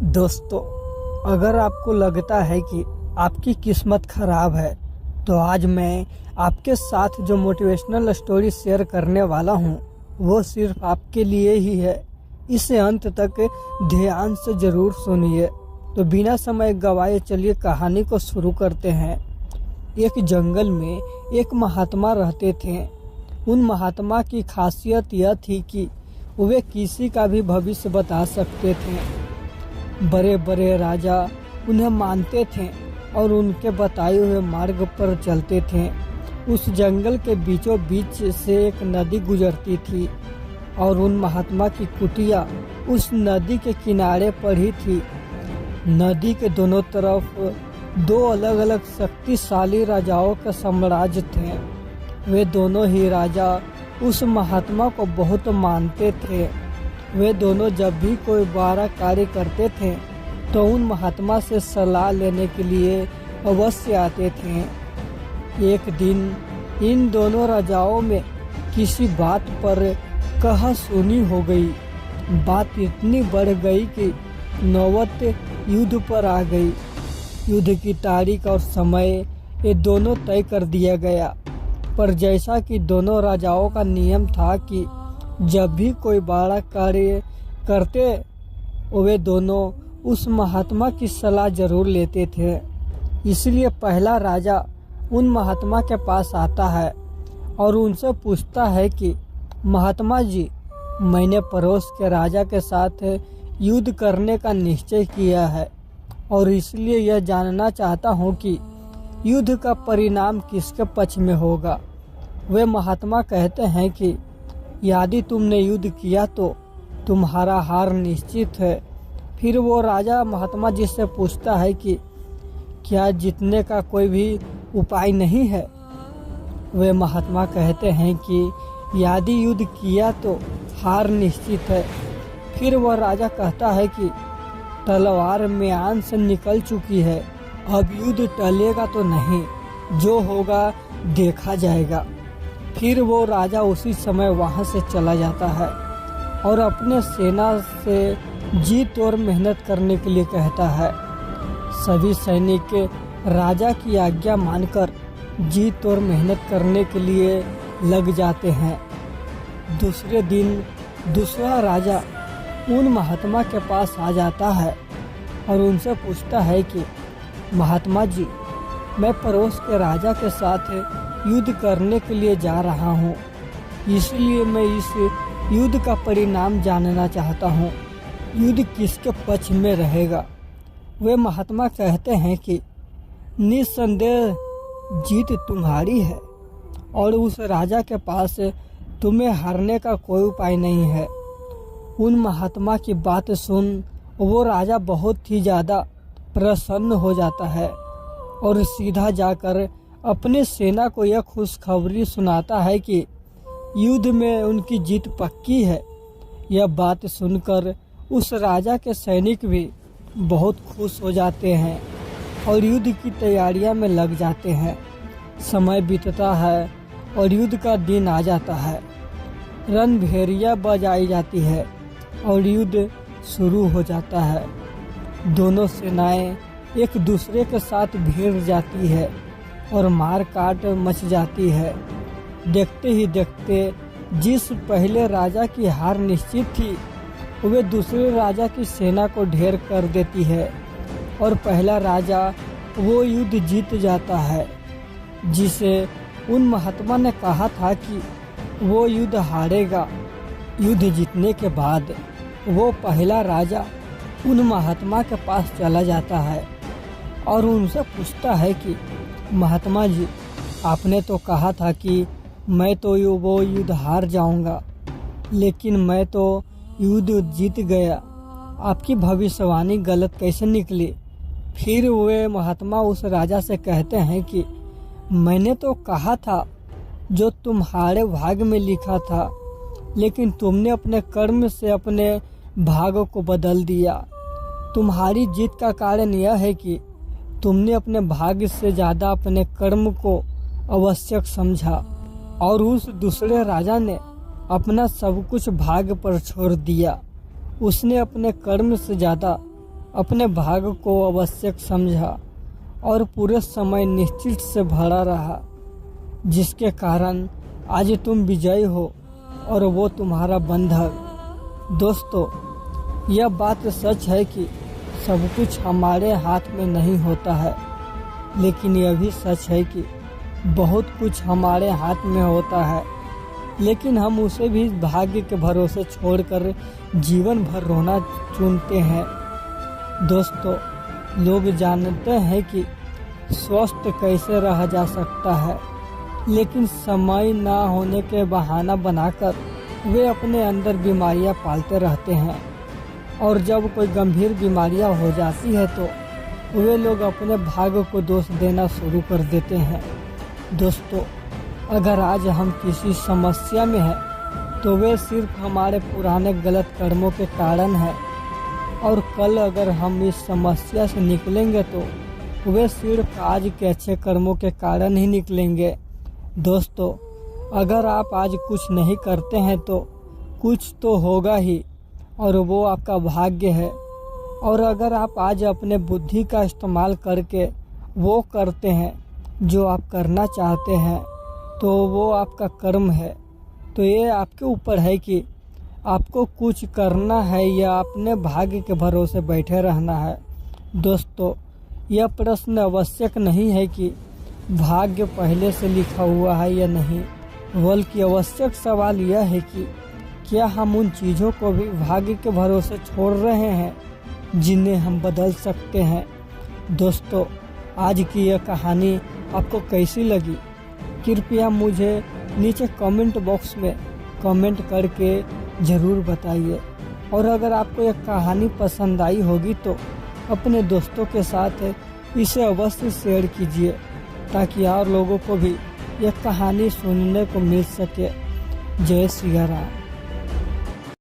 दोस्तों, अगर आपको लगता है कि आपकी किस्मत खराब है तो आज मैं आपके साथ जो मोटिवेशनल स्टोरी शेयर करने वाला हूँ वो सिर्फ आपके लिए ही है। इसे अंत तक ध्यान से ज़रूर सुनिए। तो बिना समय गवाए चलिए कहानी को शुरू करते हैं। एक जंगल में एक महात्मा रहते थे। उन महात्मा की खासियत यह थी कि वे किसी का भी भविष्य बता सकते थे। बड़े बड़े राजा उन्हें मानते थे और उनके बताए हुए मार्ग पर चलते थे। उस जंगल के बीचों बीच से एक नदी गुजरती थी और उन महात्मा की कुटिया उस नदी के किनारे पर ही थी। नदी के दोनों तरफ दो अलग अलग शक्तिशाली राजाओं का साम्राज्य थे। वे दोनों ही राजा उस महात्मा को बहुत मानते थे। वे दोनों जब भी कोई बड़ा कार्य करते थे तो उन महात्मा से सलाह लेने के लिए अवश्य आते थे। एक दिन इन दोनों राजाओं में किसी बात पर कहा-सुनी हो गई। बात इतनी बढ़ गई कि नौबत युद्ध पर आ गई। युद्ध की तारीख और समय ये दोनों तय कर दिया गया। पर जैसा कि दोनों राजाओं का नियम था कि जब भी कोई बड़ा कार्य करते वे दोनों उस महात्मा की सलाह जरूर लेते थे। इसलिए पहला राजा उन महात्मा के पास आता है और उनसे पूछता है कि महात्मा जी, मैंने पड़ोस के राजा के साथ युद्ध करने का निश्चय किया है और इसलिए यह जानना चाहता हूँ कि युद्ध का परिणाम किसके पक्ष में होगा। वे महात्मा कहते हैं कि यदि तुमने युद्ध किया तो तुम्हारा हार निश्चित है। फिर वो राजा महात्मा जी से पूछता है कि क्या जीतने का कोई भी उपाय नहीं है। वे महात्मा कहते हैं कि यदि युद्ध किया तो हार निश्चित है। फिर वह राजा कहता है कि तलवार म्यान से निकल चुकी है, अब युद्ध टलेगा तो नहीं, जो होगा देखा जाएगा। फिर वो राजा उसी समय वहां से चला जाता है और अपने सेना से जी तोड़ मेहनत करने के लिए कहता है। सभी सैनिक राजा की आज्ञा मानकर जी तोड़ मेहनत करने के लिए लग जाते हैं। दूसरे दिन दूसरा राजा उन महात्मा के पास आ जाता है और उनसे पूछता है कि महात्मा जी, मैं पड़ोस के राजा के साथ युद्ध करने के लिए जा रहा हूँ, इसलिए मैं इस युद्ध का परिणाम जानना चाहता हूँ। युद्ध किसके पक्ष में रहेगा। वे महात्मा कहते हैं कि निस्संदेह जीत तुम्हारी है और उस राजा के पास तुम्हें हारने का कोई उपाय नहीं है। उन महात्मा की बात सुन वो राजा बहुत ही ज़्यादा प्रसन्न हो जाता है और सीधा जाकर अपने सेना को यह खुशखबरी सुनाता है कि युद्ध में उनकी जीत पक्की है। यह बात सुनकर उस राजा के सैनिक भी बहुत खुश हो जाते हैं और युद्ध की तैयारियां में लग जाते हैं। समय बीतता है और युद्ध का दिन आ जाता है। रणभेरिया बजाई जाती है और युद्ध शुरू हो जाता है। दोनों सेनाएं एक दूसरे के साथ भिड़ जाती है और मार काट मच जाती है। देखते ही देखते जिस पहले राजा की हार निश्चित थी वे दूसरे राजा की सेना को ढेर कर देती है और पहला राजा वो युद्ध जीत जाता है जिसे उन महात्मा ने कहा था कि वो युद्ध हारेगा। युद्ध जीतने के बाद वो पहला राजा उन महात्मा के पास चला जाता है और उनसे पूछता है कि महात्मा जी, आपने तो कहा था कि मैं तो वो युद्ध हार जाऊंगा, लेकिन मैं तो युद्ध जीत गया। आपकी भविष्यवाणी गलत कैसे निकली। फिर वे महात्मा उस राजा से कहते हैं कि मैंने तो कहा था जो तुम्हारे भाग्य में लिखा था, लेकिन तुमने अपने कर्म से अपने भाग्य को बदल दिया। तुम्हारी जीत का कारण यह है कि तुमने अपने भाग्य से ज़्यादा अपने कर्म को आवश्यक समझा और उस दूसरे राजा ने अपना सब कुछ भाग्य पर छोड़ दिया। उसने अपने कर्म से ज़्यादा अपने भाग्य को आवश्यक समझा और पूरे समय निश्चित से भरा रहा, जिसके कारण आज तुम विजयी हो और वो तुम्हारा बंधक। दोस्तों, यह बात सच है कि सब कुछ हमारे हाथ में नहीं होता है, लेकिन यह भी सच है कि बहुत कुछ हमारे हाथ में होता है, लेकिन हम उसे भी भाग्य के भरोसे छोड़कर जीवन भर रोना चुनते हैं। दोस्तों, लोग जानते हैं कि स्वस्थ कैसे रहा जा सकता है, लेकिन समय ना होने के बहाना बनाकर वे अपने अंदर बीमारियां पालते रहते हैं, और जब कोई गंभीर बीमारियां हो जाती है तो वे लोग अपने भाग्य को दोष देना शुरू कर देते हैं। दोस्तों, अगर आज हम किसी समस्या में हैं तो वे सिर्फ हमारे पुराने गलत कर्मों के कारण है, और कल अगर हम इस समस्या से निकलेंगे तो वे सिर्फ आज के अच्छे कर्मों के कारण ही निकलेंगे। दोस्तों, अगर आप आज कुछ नहीं करते हैं तो कुछ तो होगा ही, और वो आपका भाग्य है। और अगर आप आज अपने बुद्धि का इस्तेमाल करके वो करते हैं जो आप करना चाहते हैं तो वो आपका कर्म है। तो ये आपके ऊपर है कि आपको कुछ करना है या अपने भाग्य के भरोसे बैठे रहना है। दोस्तों, यह प्रश्न आवश्यक नहीं है कि भाग्य पहले से लिखा हुआ है या नहीं, बल्कि आवश्यक सवाल यह है कि क्या हम उन चीज़ों को भी भाग्य के भरोसे छोड़ रहे हैं जिन्हें हम बदल सकते हैं। दोस्तों, आज की यह कहानी आपको कैसी लगी, कृपया मुझे नीचे कमेंट बॉक्स में कमेंट करके ज़रूर बताइए। और अगर आपको यह कहानी पसंद आई होगी तो अपने दोस्तों के साथ इसे अवश्य शेयर कीजिए, ताकि और लोगों को भी यह कहानी सुनने को मिल सके। जय सिया राम।